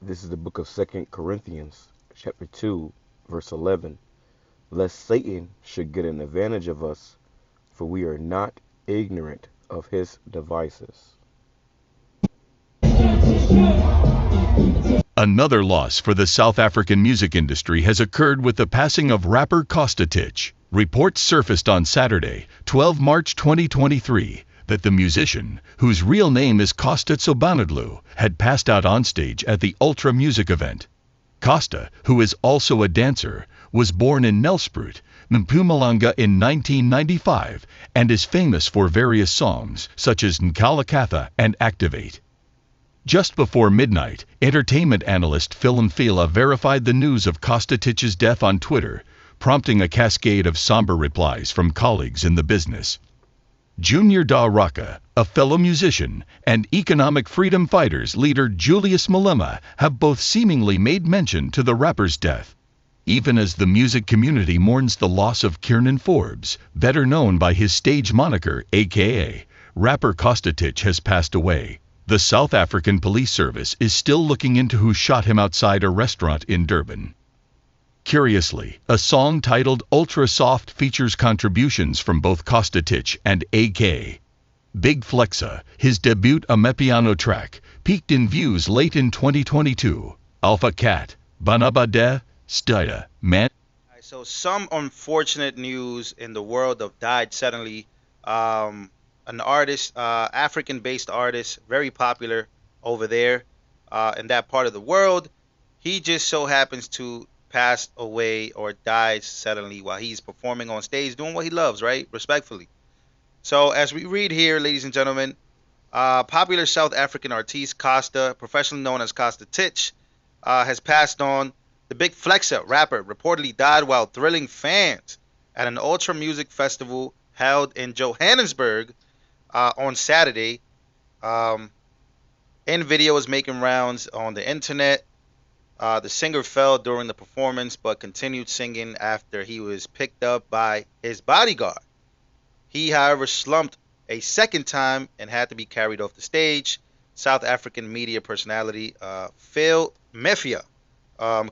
This is the book of 2 Corinthians, chapter 2, verse 11. Lest Satan should get an advantage of us, for we are not ignorant of his devices. Another loss for the South African music industry has occurred with the passing of rapper QADASH. Reports surfaced on Saturday, 12 March 2023, that the musician, whose real name is Costa Tsobanadlu, had passed out on stage at the Ultra Music event. Costa, who is also a dancer, was born in Nelspruit, Mpumalanga in 1995 and is famous for various songs such as Nkalakatha and Activate. Just before midnight, entertainment analyst Phil Mfila verified the news of QADASH's death on Twitter, prompting a cascade of somber replies from colleagues in the business. Junior Da Raka, a fellow musician, and economic freedom fighters leader Julius Malema have both seemingly made mention to the rapper's death. Even as the music community mourns the loss of Kiernan Forbes, better known by his stage moniker aka rapper QADASH has passed away. The South African Police Service is still looking into who shot him outside a restaurant in Durban. Curiously, a song titled Ultra Soft features contributions from both QADASH and AK. Big Flexa, his debut Amapiano track, peaked in views late in 2022. Alpha Cat, Banabade, Stida, Man. So some unfortunate news in the world of DİED suddenly. An artist, African-based artist, very popular over there in that part of the world. He just so happens to pass away or died suddenly while he's performing on stage doing what he loves, right? Respectfully. So as we read here, ladies and gentlemen, popular South African artiste Costa, professionally known as QADASH, has passed on. The Big Flexa rapper reportedly died while thrilling fans at an ultra music festival held in Johannesburg on Saturday. In video is making rounds on the internet. The singer fell during the performance but continued singing after he was picked up by his bodyguard. He, however, slumped a second time and had to be carried off the stage. South African media personality Phil Mefia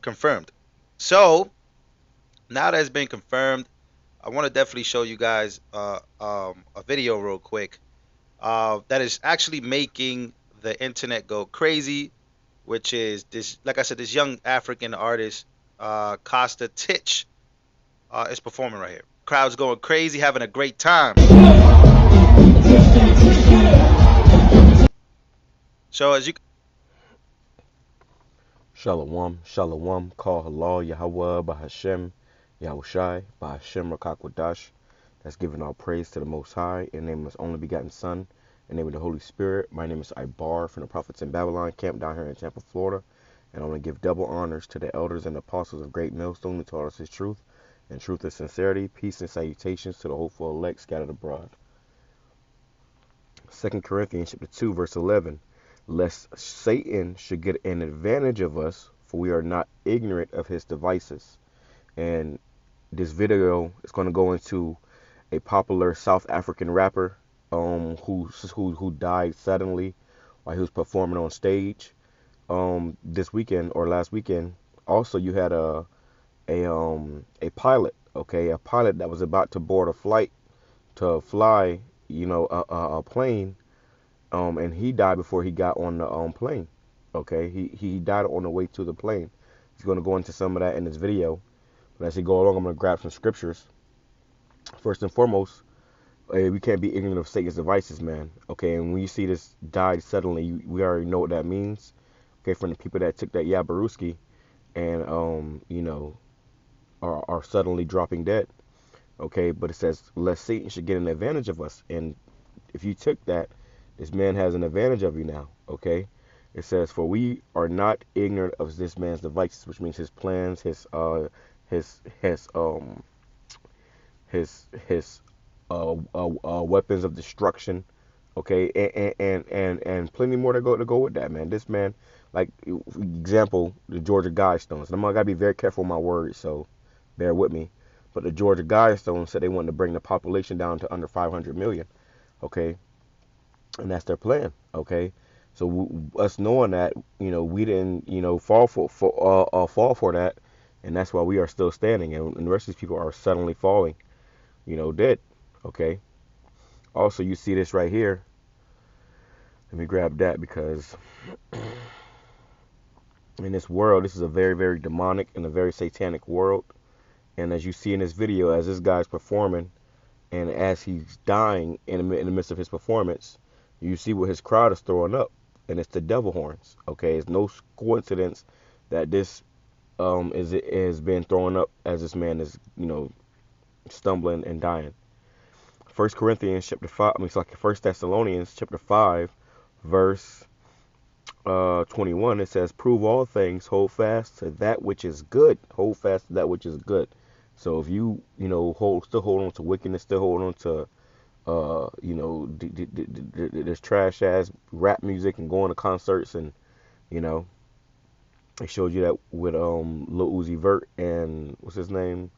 confirmed. So, now that it's been confirmed, I want to definitely show you guys a video real quick that is actually making the internet go crazy, which is this, like I said, this young African artist, QADASH, is performing right here. Crowd's going crazy, having a great time. So as you Shalom, shalom, call halal, YAHAWAH, BAHASHAM, YAHWASHI, BAHASHAM, QADASH. That's giving all praise to the Most High, in the name of His only begotten Son, in the name of the Holy Spirit. My name is Ibar from the Prophets in Babylon camp down here in Tampa, Florida. And I want to give double honors to the elders and apostles of Great Millstone who taught us His truth, and truth and sincerity, peace and salutations to the hopeful elect scattered abroad. 2 Corinthians chapter 2, verse 11. Lest Satan should get an advantage of us, for we are not ignorant of his devices. And this video is going to go into a popular South African rapper who died suddenly while he was performing on stage this weekend or last weekend. Also, you had a pilot, a pilot that was about to board a flight to fly, a plane. And he died before he got on the plane. He died on the way to the plane. He's going to go into some of that in this video. But as we go along, I'm going to grab some scriptures. First and foremost, we can't be ignorant of Satan's devices, man. And when you see this died suddenly, we already know what that means. From the people that took that Yabaruski and are suddenly dropping dead. But it says, lest Satan should get an advantage of us. And if you took that, this man has an advantage of you now, It says, for we are not ignorant of this man's devices, which means his plans, his weapons of destruction, and plenty more to go with that, man. This man, like example, the Georgia Guidestones. And I gotta be very careful with my words, so bear with me. But the Georgia Guidestones said they wanted to bring the population down to under 500 million, And that's their plan, So us knowing that, we didn't, fall for that, and that's why we are still standing, and the rest of these people are suddenly falling, dead. Okay. Also, you see this right here. Let me grab that because in this world, this is a very, very demonic and a very satanic world. And as you see in this video, as this guy's performing, and as he's dying in the midst of his performance, you see what his crowd is throwing up, and it's the devil horns. Okay, it's no coincidence that this is being thrown up as this man is stumbling and dying. 1 Corinthians chapter 5, it's like 1 Thessalonians chapter 5, verse 21. It says, "Prove all things, hold fast to that which is good." Hold fast to that which is good. So if you still hold on to wickedness, still hold on to this trash ass rap music and going to concerts, and it showed you that with Lil Uzi Vert and what's his name,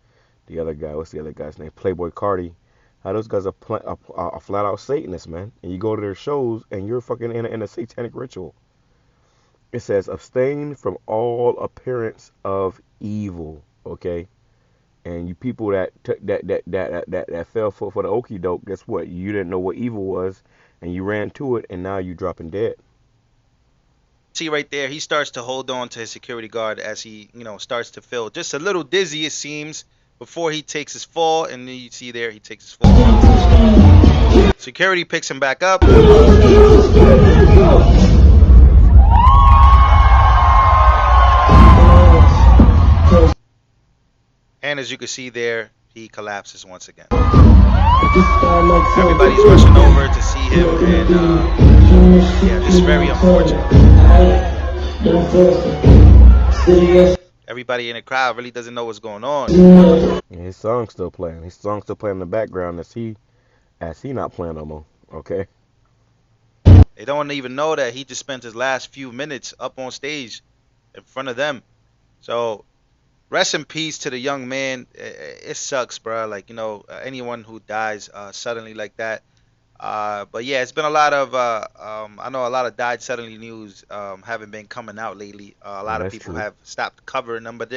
what's the other guy's name, Playboy Cardi. How those guys are flat out Satanists, man. And you go to their shows and you're fucking in a satanic ritual. It says, "Abstain from all appearance of evil." Okay. And you people that fell for the okie doke, guess what? You didn't know what evil was, and you ran to it, and now you dropping dead. See right there, he starts to hold on to his security guard as he, starts to feel just a little dizzy, it seems, before he takes his fall. And then you see there, he takes his fall. Security picks him back up. And as you can see there, he collapses once again. Everybody's rushing over to see him, and yeah, this is very unfortunate. Everybody in the crowd really doesn't know what's going on. And his song's still playing. His song's still playing in the background as he not playing no more. Okay. They don't even know that he just spent his last few minutes up on stage in front of them. So rest in peace to the young man. It sucks, bro. Like, anyone who dies suddenly like that. But yeah, it's been a lot of I know a lot of died suddenly news haven't been coming out lately. A lot of people have stopped covering them, but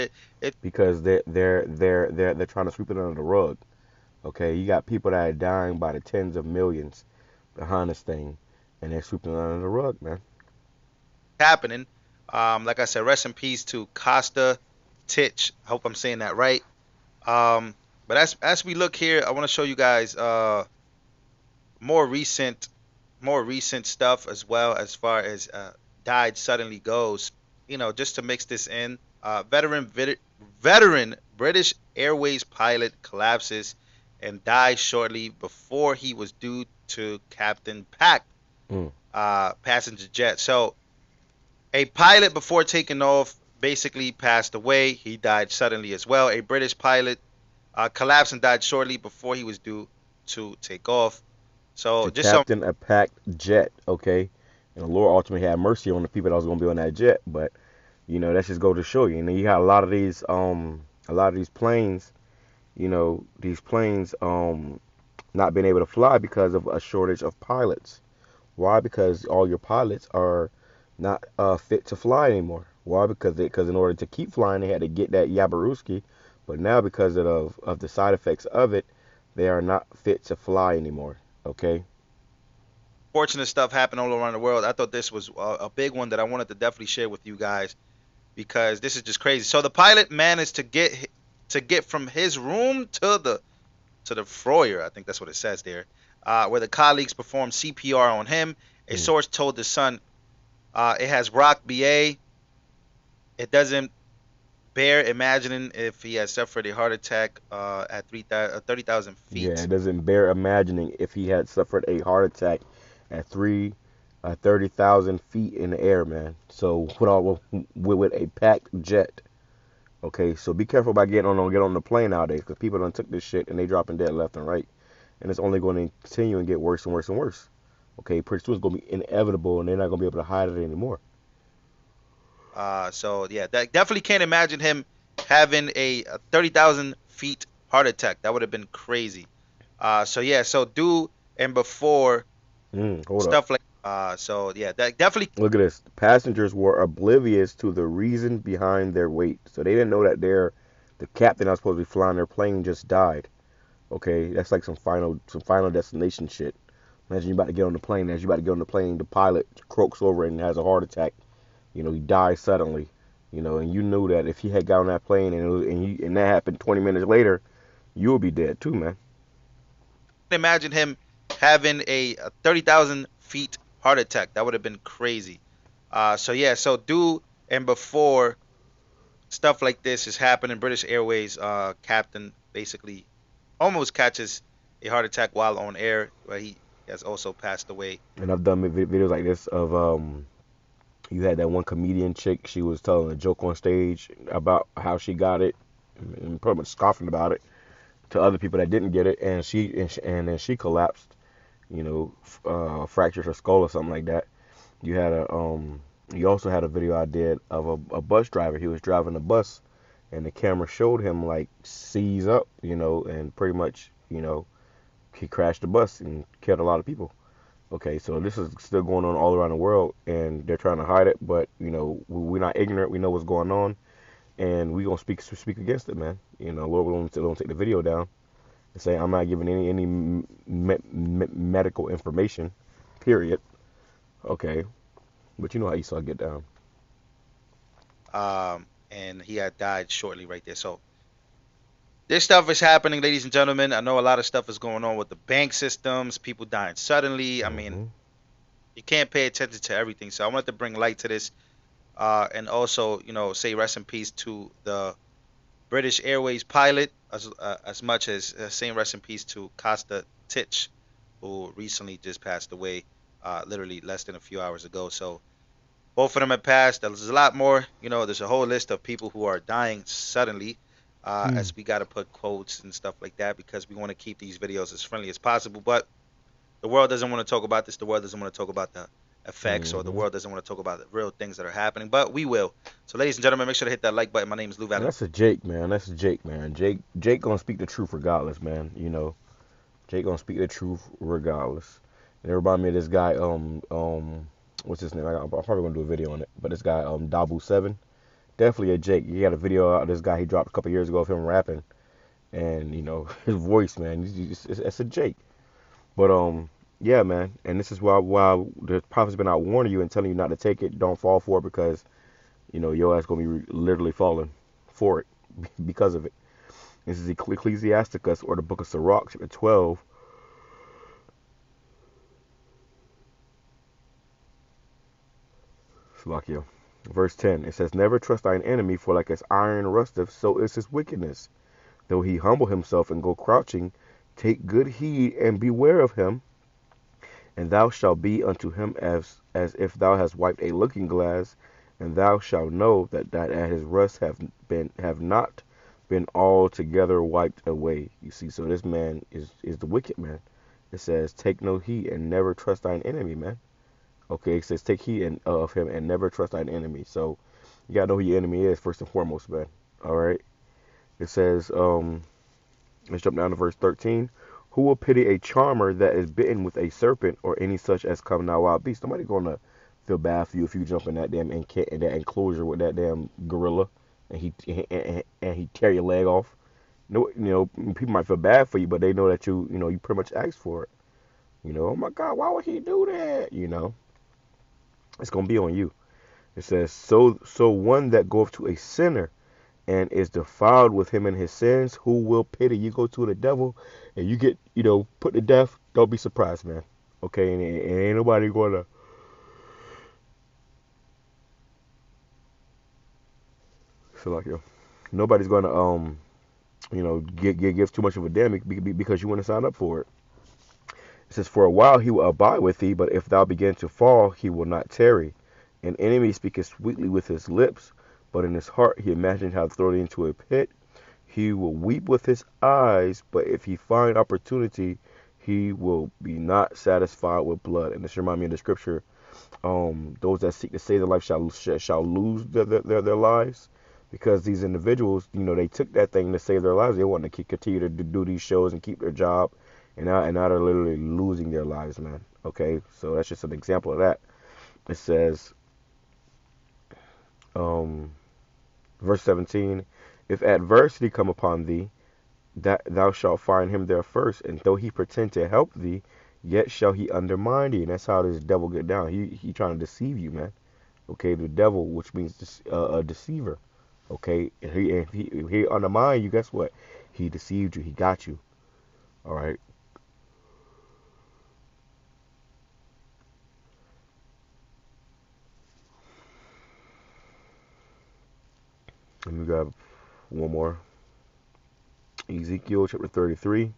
because they're trying to sweep it under the rug. Okay, you got people that are dying by the tens of millions behind this thing, and they're sweeping it under the rug, man. Happening. Like I said, rest in peace to Costa Titch. I hope I'm saying that right. But as we look here, I want to show you guys more recent stuff as well, as far as died suddenly goes. Just to mix this in, veteran British Airways pilot collapses and dies shortly before he was due to Captain packed passenger jet. So a pilot before taking off basically passed away. He died suddenly as well. A British pilot collapsed and died shortly before he was due to take off. So just captain a packed jet, okay? And the Lord ultimately had mercy on the people that was going to be on that jet. But that just go to show you. You got a lot of these planes, not being able to fly because of a shortage of pilots. Why? Because all your pilots are not fit to fly anymore. Why? Because in order to keep flying, they had to get that Yabaruski. But now, because of the side effects of it, they are not fit to fly anymore. Okay. Fortunate stuff happened all around the world. I thought this was a big one that I wanted to definitely share with you guys, because this is just crazy. So the pilot managed to get from his room to the foyer. I think that's what it says there, where the colleagues performed CPR on him. A source told The Sun, it has rocked BA. It doesn't bear imagining if he had suffered a heart attack at 30,000 feet. Yeah, it doesn't bear imagining if he had suffered a heart attack at 30,000 feet in the air, man. So with a packed jet. Okay, so be careful about get on the plane nowadays, because people done took this shit and they dropping dead left and right, and it's only going to continue and get worse and worse and worse. Okay, pretty soon it's going to be inevitable, and they're not going to be able to hide it anymore. So yeah, that definitely can't imagine him having a 30,000 feet heart attack. That would have been crazy. So yeah, so do and before stuff like So yeah, that definitely. Look at this. Passengers were oblivious to the reason behind their wait. So they didn't know that the captain that was supposed to be flying their plane just died. Okay, that's like some final destination shit. Imagine you about to get on the plane. As you about to get on the plane, the pilot croaks over and has a heart attack. He dies suddenly. And you knew that if he had got on that plane and that happened 20 minutes later, you would be dead too, man. Imagine him having a 30,000 feet heart attack. That would have been crazy. So yeah, so do and before stuff like this is happening, British Airways captain basically almost catches a heart attack while on air, where he has also passed away. And I've done videos like this of you had that one comedian chick. She was telling a joke on stage about how she got it, and pretty much scoffing about it to other people that didn't get it, and then she collapsed. Fractured her skull or something like that. You also had a video I did of a bus driver. He was driving a bus, and the camera showed him like seize up, and pretty much, he crashed the bus and killed a lot of people. Okay, so this is still going on all around the world, and they're trying to hide it, but we're not ignorant. We know what's going on, and we gonna speak against it, man. Lord, we don't take the video down and say I'm not giving any medical information, period. Okay, but you know how Esau get down. And he had died shortly right there. So this stuff is happening, ladies and gentlemen. I know a lot of stuff is going on with the bank systems, people dying suddenly. I mean, Hmm. you can't pay attention to everything. So I wanted to bring light to this, and also, say rest in peace to the British Airways pilot, as much as saying rest in peace to Costa Titch, who recently just passed away, literally less than a few hours ago. So both of them have passed. There's a lot more. There's a whole list of people who are dying suddenly, as we got to put quotes and stuff like that because we want to keep these videos as friendly as possible. But the world doesn't want to talk about this. The world doesn't want to talk about the effects, or the Hmm. world doesn't want to talk about the real things that are happening. But we will. So, ladies and gentlemen, make sure to hit that like button. My name is Lou And Valley. that's a Jake, man. That's a Jake, man. Jake gonna speak the truth regardless, man. Jake gonna speak the truth regardless. And it remind me of this guy, what's his name? I'm probably gonna do a video on it. But this guy, Dabu7, definitely a Jake. He had a video out of this guy he dropped a couple years ago of him rapping, and his voice, man, it's a Jake. But yeah, man. And this is why the prophet's been out warning you and telling you not to take it. Don't fall for it because your ass gonna be literally falling for it because of it. This is Ecclesiasticus, or the book of Sirach, chapter 12. Salakia. Verse 10, it says, Never trust thine enemy, for like as iron rusteth, so is his wickedness. Though he humble himself and go crouching, take good heed and beware of him, and thou shalt be unto him as if thou hast wiped a looking glass, and thou shalt know that at his rust have not been altogether wiped away. You see, so this man is the wicked man. It says, take no heed and never trust thine enemy, man. Okay, it says take heed of him and never trust thine enemy. So you gotta know who your enemy is first and foremost, man. All right. It says, let's jump down to verse 13. Who will pity a charmer that is bitten with a serpent, or any such as come now wild beast? Nobody gonna feel bad for you if you jump in that damn in that enclosure with that damn gorilla and he tear your leg off. No, people might feel bad for you, but they know that you pretty much asked for it. Oh my God, why would he do that? It's gonna be on you. It says, so one that goeth to a sinner and is defiled with him in his sins, who will pity? You go to the devil and you get, put to death, don't be surprised, man. Okay, and ain't nobody gonna feel like nobody's gonna give too much of a damn because you want to sign up for it. It says, for a while he will abide with thee, but if thou begin to fall, he will not tarry. An enemy speaketh sweetly with his lips, but in his heart he imagined how to throw thee into a pit. He will weep with his eyes, but if he find opportunity, he will be not satisfied with blood. And this reminds me of the scripture, those that seek to save their life shall lose their lives. Because these individuals, they took that thing to save their lives. They want to continue to do these shows and keep their job, and now they're literally losing their lives, man. Okay, so that's just an example of that. It says, verse 17, if adversity come upon thee, that thou shalt find him there first, and though he pretend to help thee, yet shall he undermine thee. And that's how this devil get down. He trying to deceive you, man. Okay, the devil, which means a deceiver. Okay, and he undermine you. Guess what? He deceived you. He got you. All right. And we got one more. Ezekiel chapter 33.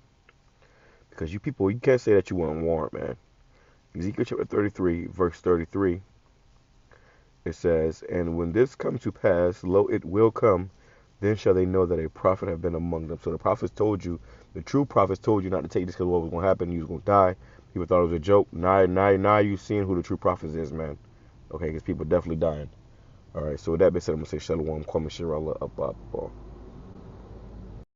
Because you people, you can't say that you weren't warned, man. Ezekiel chapter 33, verse 33. It says, and when this comes to pass, lo, it will come, then shall they know that a prophet have been among them. So the prophets told you, the true prophets told you not to take this because what was going to happen, you was going to die. People thought it was a joke. Now you seeing who the true prophets is, man. Okay, because people definitely dying. All right, so with that being said, I'm going to say shalom, kwame shirala, up.